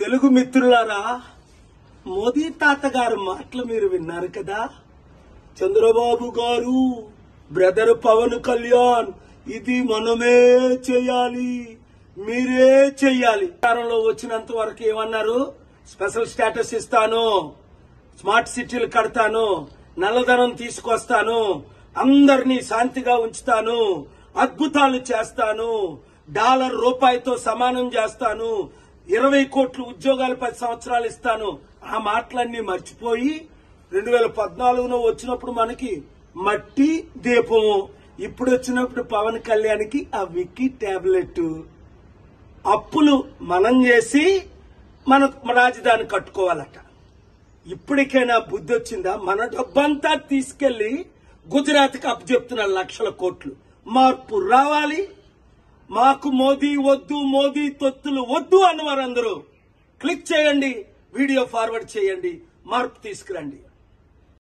తెలుగు మిత్రులారా, మోదీ తాతగారు మాటలు మీరు విన్నారు కదా. చంద్రబాబు గారు, బ్రదర్ పవన్ కళ్యాణ్, ఇది మనమే చేయాలి, మీరే చెయ్యాలి. అధికారంలో వచ్చినంత వరకు ఏమన్నారు? స్పెషల్ స్టేటస్ ఇస్తాను, స్మార్ట్ సిటీలు కడతాను, నల్లధనం తీసుకొస్తాను, అందరినీ శాంతిగా ఉంచుతాను, అద్భుతాలు చేస్తాను, డాలర్ రూపాయితో సమానం చేస్తాను, 20 కోట్ల ఉద్యోగాలు 10 సంవత్సరాలు ఇస్తాను. ఆ మాటలన్నీ మర్చిపోయి 2014లో వచ్చినప్పుడు మనకి మట్టి దీపము, ఇప్పుడు వచ్చినప్పుడు పవన్ కళ్యాణ్కి ఆ విక్కీ టాబ్లెట్. అప్పులు మనం చేసి మన రాజధాని కట్టుకోవాలట. ఇప్పటికైనా బుద్ధి వచ్చిందా? మన డబ్బంతా తీసుకెళ్లి గుజరాత్కి అప్పచెప్తున్న లక్షల కోట్లు. మార్పు రావాలి. మాకు మోదీ వద్దు, మోదీ తొత్తులు వద్దు అన్నవారందరూ క్లిక్ చేయండి, వీడియో ఫార్వర్డ్ చేయండి, మార్పు తీసుకురండి.